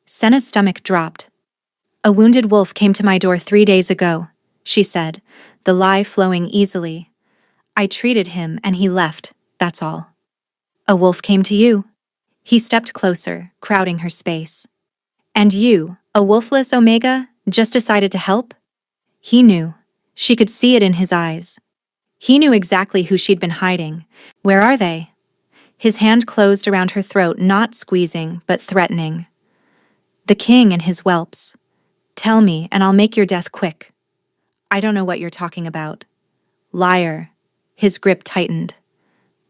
Senna's stomach dropped. A wounded wolf came to my door 3 days ago, she said, the lie flowing easily. I treated him and he left, that's all. A wolf came to you. He stepped closer, crowding her space. And you, a wolfless Omega, just decided to help? He knew. She could see it in his eyes. He knew exactly who she'd been hiding. Where are they? His hand closed around her throat, not squeezing, but threatening. The king and his whelps. Tell me, and I'll make your death quick. I don't know what you're talking about. Liar. His grip tightened.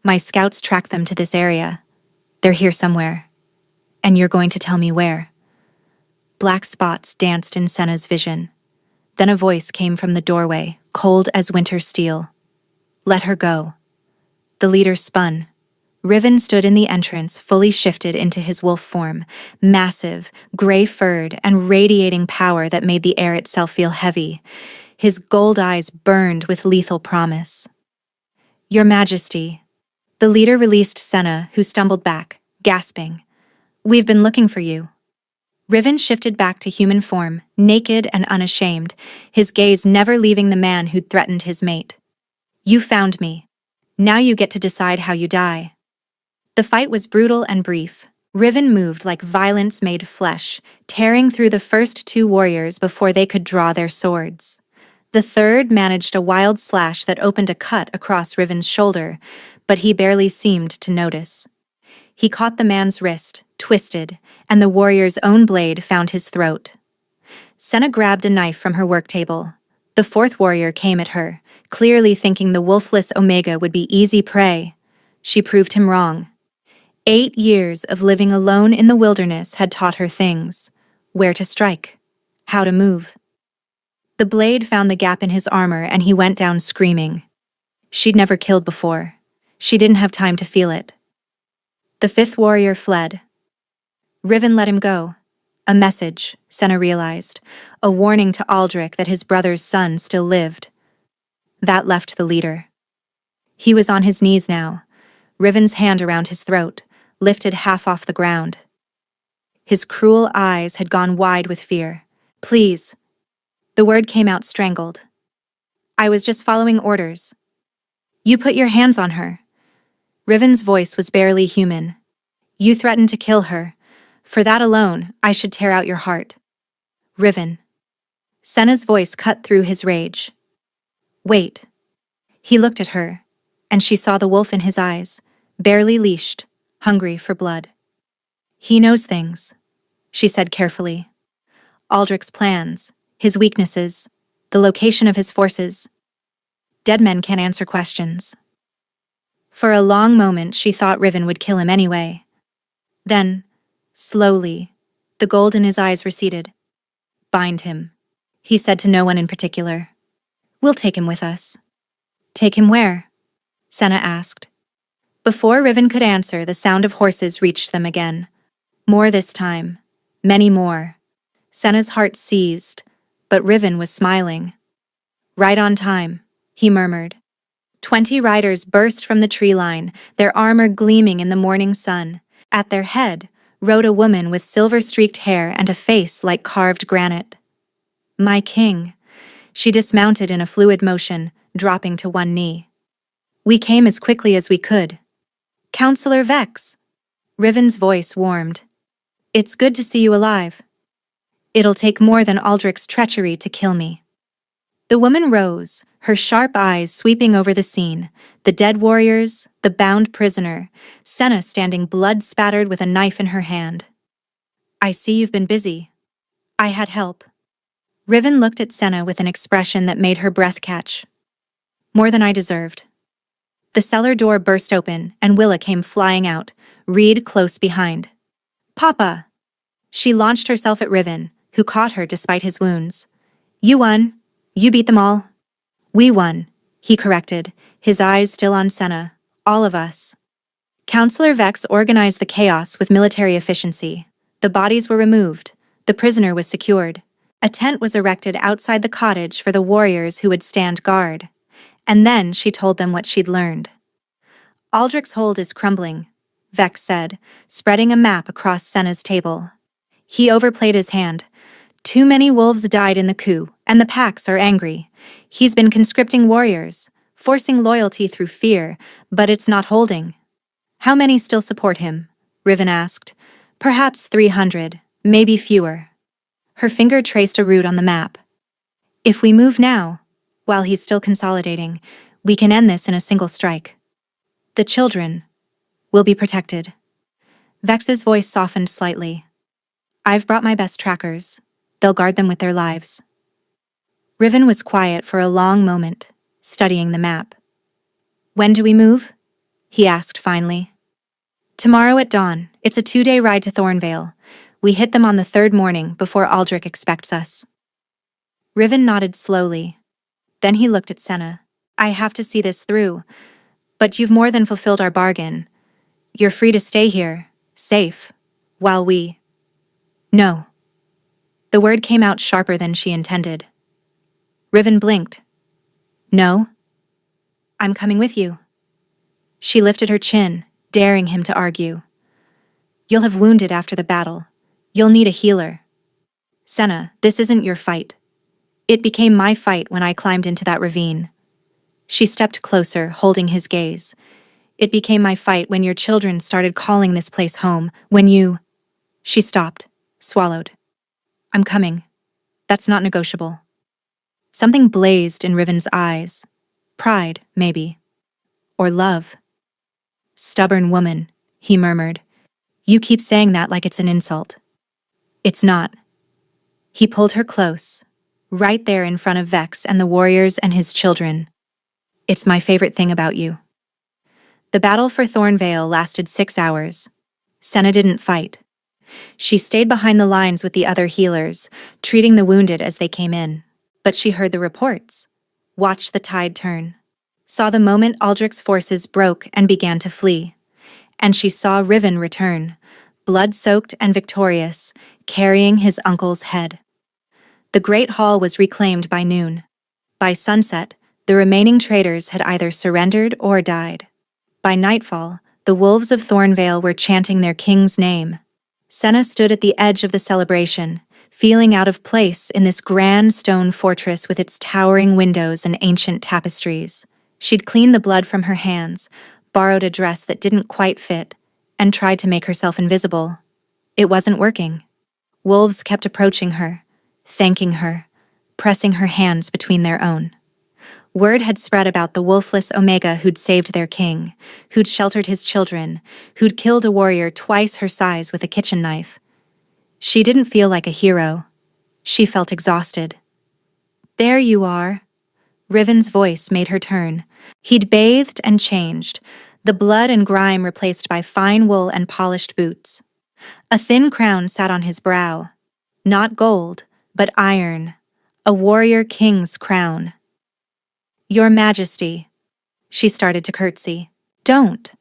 My scouts tracked them to this area. They're here somewhere. And you're going to tell me where. Black spots danced in Senna's vision. Then a voice came from the doorway, cold as winter steel. Let her go. The leader spun. Riven stood in the entrance, fully shifted into his wolf form, massive, gray-furred, and radiating power that made the air itself feel heavy. His gold eyes burned with lethal promise. Your Majesty. The leader released Senna, who stumbled back, gasping. We've been looking for you. Riven shifted back to human form, naked and unashamed, his gaze never leaving the man who'd threatened his mate. You found me. Now you get to decide how you die. The fight was brutal and brief. Riven moved like violence made flesh, tearing through the first 2 warriors before they could draw their swords. The third managed a wild slash that opened a cut across Riven's shoulder, but he barely seemed to notice. He caught the man's wrist, twisted, and the warrior's own blade found his throat. Senna grabbed a knife from her work table. The 4th warrior came at her, clearly thinking the wolfless Omega would be easy prey. She proved him wrong. 8 years of living alone in the wilderness had taught her things: where to strike, how to move. The blade found the gap in his armor and he went down screaming. She'd never killed before. She didn't have time to feel it. The 5th warrior fled. Riven let him go. A message, Senna realized, a warning to Aldrich that his brother's son still lived. That left the leader. He was on his knees now, Riven's hand around his throat, lifted half off the ground. His cruel eyes had gone wide with fear. Please. The word came out strangled. I was just following orders. You put your hands on her. Riven's voice was barely human. You threatened to kill her. For that alone, I should tear out your heart. Riven. Senna's voice cut through his rage. Wait. He looked at her, and she saw the wolf in his eyes, barely leashed, hungry for blood. He knows things, she said carefully. Aldrich's plans, his weaknesses, the location of his forces. Dead men can't answer questions. For a long moment, she thought Riven would kill him anyway. Then, slowly, the gold in his eyes receded. Bind him, he said to no one in particular. We'll take him with us. Take him where? Senna asked. Before Riven could answer, the sound of horses reached them again. More this time. Many more. Senna's heart seized, but Riven was smiling. Right on time, he murmured. 20 riders burst from the tree line, their armor gleaming in the morning sun. At their head rode a woman with silver-streaked hair and a face like carved granite. My king. She dismounted in a fluid motion, dropping to one knee. We came as quickly as we could. Counselor Vex. Riven's voice warmed. It's good to see you alive. It'll take more than Aldrich's treachery to kill me. The woman rose, her sharp eyes sweeping over the scene, the dead warriors, the bound prisoner, Senna standing blood-spattered with a knife in her hand. I see you've been busy. I had help. Riven looked at Senna with an expression that made her breath catch. More than I deserved. The cellar door burst open, and Willa came flying out, Reed close behind. Papa! She launched herself at Riven, who caught her despite his wounds. You won. You beat them all. We won, he corrected, his eyes still on Senna. All of us. Counselor Vex organized the chaos with military efficiency. The bodies were removed. The prisoner was secured. A tent was erected outside the cottage for the warriors who would stand guard. And then she told them what she'd learned. Aldrich's hold is crumbling, Vex said, spreading a map across Senna's table. He overplayed his hand. Too many wolves died in the coup, and the packs are angry. He's been conscripting warriors, forcing loyalty through fear, but it's not holding. How many still support him? Riven asked. Perhaps 300, maybe fewer. Her finger traced a route on the map. If we move now, while he's still consolidating, we can end this in a single strike. The children will be protected. Vex's voice softened slightly. I've brought my best trackers. They'll guard them with their lives. Riven was quiet for a long moment, studying the map. When do we move? He asked finally. Tomorrow at dawn. It's a 2-day ride to Thornvale. We hit them on the 3rd morning before Aldrich expects us. Riven nodded slowly. Then he looked at Senna. I have to see this through. But you've more than fulfilled our bargain. You're free to stay here, safe, while we... No. The word came out sharper than she intended. Riven blinked. No? I'm coming with you. She lifted her chin, daring him to argue. You'll have wounded after the battle. You'll need a healer. Senna, this isn't your fight. It became my fight when I climbed into that ravine. She stepped closer, holding his gaze. It became my fight when your children started calling this place home, when you... She stopped, swallowed. I'm coming. That's not negotiable. Something blazed in Riven's eyes. Pride, maybe. Or love. Stubborn woman, he murmured. You keep saying that like it's an insult. It's not. He pulled her close, right there in front of Vex and the warriors and his children. It's my favorite thing about you. The battle for Thornvale lasted 6 hours. Senna didn't fight. She stayed behind the lines with the other healers, treating the wounded as they came in. But she heard the reports, watched the tide turn, saw the moment Aldrich's forces broke and began to flee. And she saw Riven return, blood-soaked and victorious, carrying his uncle's head. The Great Hall was reclaimed by noon. By sunset, the remaining traitors had either surrendered or died. By nightfall, the wolves of Thornvale were chanting their king's name. Senna stood at the edge of the celebration, feeling out of place in this grand stone fortress with its towering windows and ancient tapestries. She'd cleaned the blood from her hands, borrowed a dress that didn't quite fit, and tried to make herself invisible. It wasn't working. Wolves kept approaching her, thanking her, pressing her hands between their own. Word had spread about the Wolfless Omega who'd saved their king, who'd sheltered his children, who'd killed a warrior twice her size with a kitchen knife. She didn't feel like a hero. She felt exhausted. There you are. Riven's voice made her turn. He'd bathed and changed, the blood and grime replaced by fine wool and polished boots. A thin crown sat on his brow. Not gold, but iron. A warrior king's crown. Your Majesty. She started to curtsy. Don't.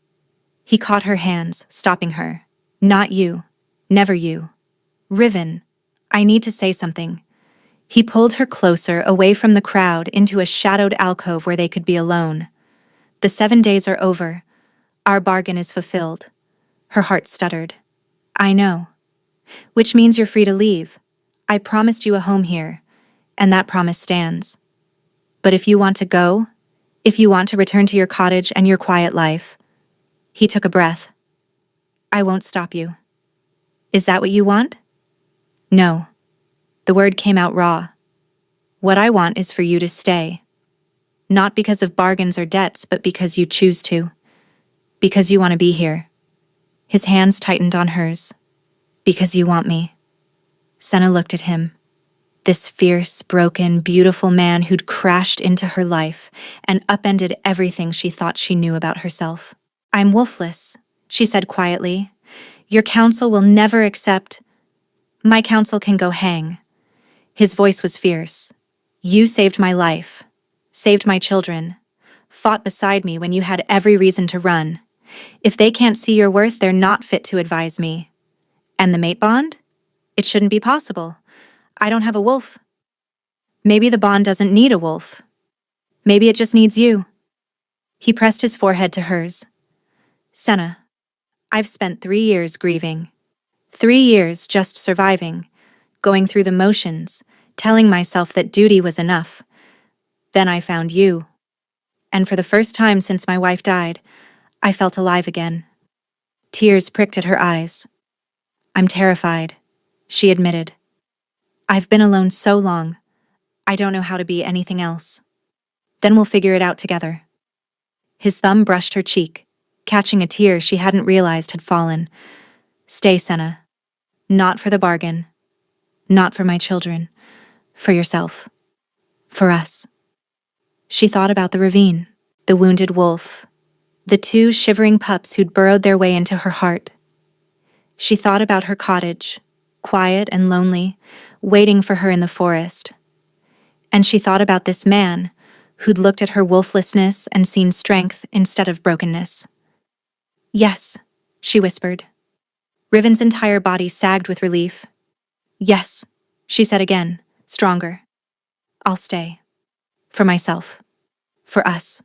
He caught her hands, stopping her. Not you. Never you. Riven, I need to say something. He pulled her closer, away from the crowd, into a shadowed alcove where they could be alone. The 7 days are over. Our bargain is fulfilled. Her heart stuttered. I know. Which means you're free to leave. I promised you a home here, and that promise stands. But if you want to go, if you want to return to your cottage and your quiet life... He took a breath. I won't stop you. Is that what you want? No. The word came out raw. What I want is for you to stay. Not because of bargains or debts, but because you choose to. Because you want to be here. His hands tightened on hers. Because you want me. Senna looked at him. This fierce, broken, beautiful man who'd crashed into her life and upended everything she thought she knew about herself. "I'm Wolfless," she said quietly. "Your council will never accept—" "My council can go hang." His voice was fierce. "You saved my life, saved my children, fought beside me when you had every reason to run. If they can't see your worth, they're not fit to advise me. And the mate bond? It shouldn't be possible. I don't have a wolf." "Maybe the bond doesn't need a wolf. Maybe it just needs you." He pressed his forehead to hers. "Senna, I've spent 3 years grieving. 3 years just surviving, going through the motions, telling myself that duty was enough. Then I found you. And for the first time since my wife died, I felt alive again." Tears pricked at her eyes. "I'm terrified," she admitted. "I've been alone so long. I don't know how to be anything else. Then we'll figure it out together." His thumb brushed her cheek, catching a tear she hadn't realized had fallen. "Stay, Senna. Not for the bargain. Not for my children. For yourself. For us." She thought about the ravine, the wounded wolf, the 2 shivering pups who'd burrowed their way into her heart. She thought about her cottage, quiet and lonely, waiting for her in the forest. And she thought about this man who'd looked at her wolflessness and seen strength instead of brokenness. "Yes," she whispered. Riven's entire body sagged with relief. "Yes," she said again, stronger. "I'll stay. For myself. For us.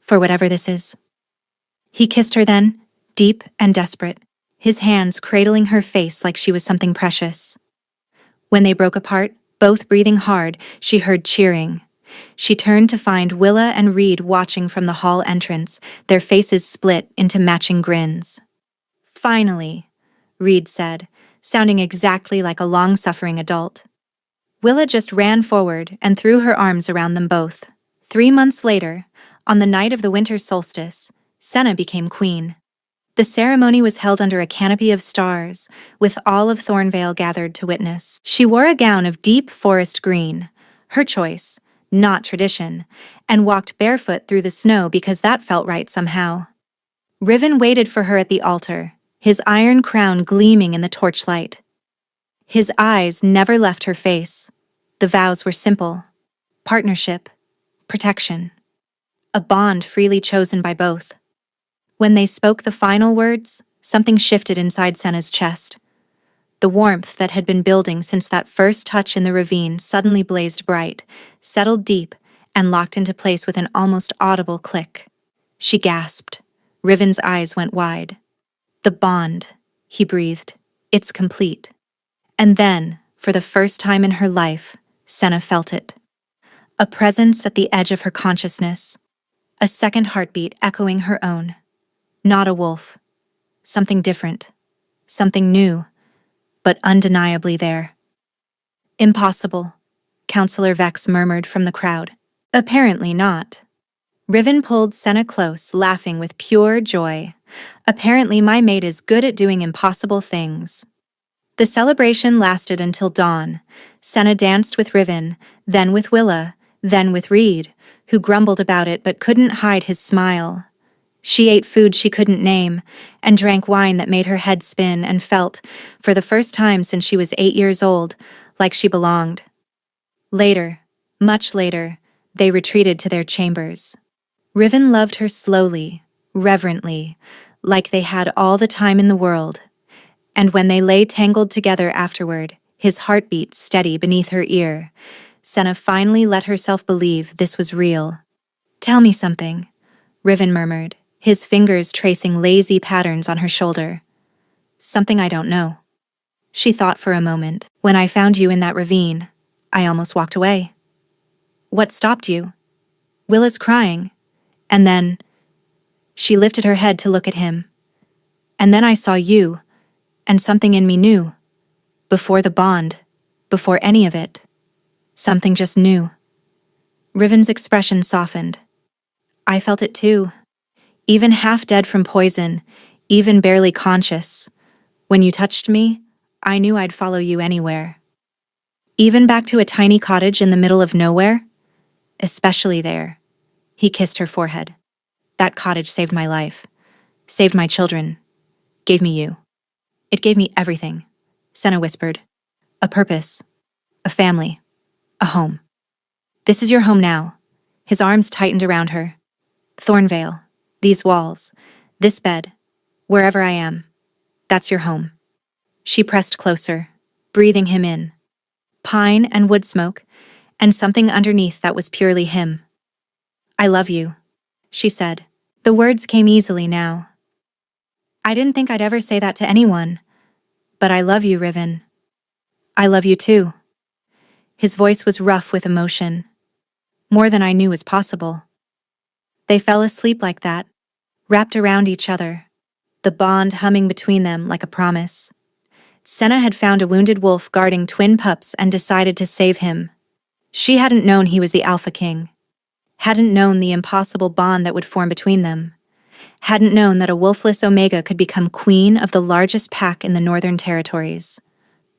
For whatever this is." He kissed her then, deep and desperate, his hands cradling her face like she was something precious. When they broke apart, both breathing hard, she heard cheering. She turned to find Willa and Reed watching from the hall entrance, their faces split into matching grins. "Finally," Reed said, sounding exactly like a long-suffering adult. Willa just ran forward and threw her arms around them both. 3 months later, on the night of the winter solstice, Senna became queen. The ceremony was held under a canopy of stars, with all of Thornvale gathered to witness. She wore a gown of deep forest green, her choice, not tradition, and walked barefoot through the snow because that felt right somehow. Riven waited for her at the altar, his iron crown gleaming in the torchlight. His eyes never left her face. The vows were simple: partnership, protection, a bond freely chosen by both. When they spoke the final words, something shifted inside Senna's chest. The warmth that had been building since that first touch in the ravine suddenly blazed bright, settled deep, and locked into place with an almost audible click. She gasped. Riven's eyes went wide. "The bond," he breathed. "It's complete." And then, for the first time in her life, Senna felt it. A presence at the edge of her consciousness. A second heartbeat echoing her own. Not a wolf. Something different. Something new, but undeniably there. "Impossible," Counselor Vex murmured from the crowd. "Apparently not." Riven pulled Senna close, laughing with pure joy. "Apparently my mate is good at doing impossible things." The celebration lasted until dawn. Senna danced with Riven, then with Willa, then with Reed, who grumbled about it but couldn't hide his smile. She ate food she couldn't name, and drank wine that made her head spin and felt, for the first time since she was 8 years old, like she belonged. Later, much later, they retreated to their chambers. Riven loved her slowly, reverently, like they had all the time in the world. And when they lay tangled together afterward, his heartbeat steady beneath her ear, Senna finally let herself believe this was real. "Tell me something," Riven murmured, his fingers tracing lazy patterns on her shoulder. "Something I don't know." She thought for a moment. "When I found you in that ravine, I almost walked away." "What stopped you?" "Willa's crying. And then—" She lifted her head to look at him. "And then I saw you, and something in me knew. Before the bond, before any of it. Something just knew." Riven's expression softened. "I felt it too. Even half dead from poison, even barely conscious. When you touched me, I knew I'd follow you anywhere." Even back to a tiny cottage in the middle of nowhere? Especially there. He kissed her forehead. That cottage saved my life. Saved my children. Gave me you. It gave me everything, Senna whispered. A purpose. A family. A home. This is your home now. His arms tightened around her. Thornvale. These walls. This bed. Wherever I am. That's your home. She pressed closer, breathing him in. Pine and wood smoke, and something underneath that was purely him. I love you, she said. The words came easily now. I didn't think I'd ever say that to anyone. But I love you, Riven. I love you too. His voice was rough with emotion. More than I knew was possible. They fell asleep like that, wrapped around each other, the bond humming between them like a promise. Senna had found a wounded wolf guarding twin pups and decided to save him. She hadn't known he was the Alpha King. Hadn't known the impossible bond that would form between them. Hadn't known that a wolfless Omega could become queen of the largest pack in the Northern Territories.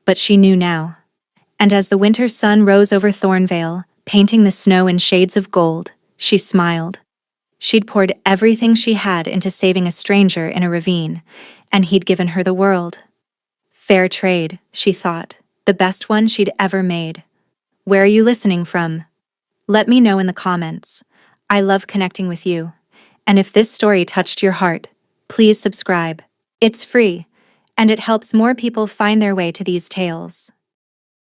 But she knew now. And as the winter sun rose over Thornvale, painting the snow in shades of gold, she smiled. She'd poured everything she had into saving a stranger in a ravine, and he'd given her the world. Fair trade, she thought, the best one she'd ever made. Where are you listening from? Let me know in the comments. I love connecting with you. And if this story touched your heart, please subscribe. It's free, and it helps more people find their way to these tales.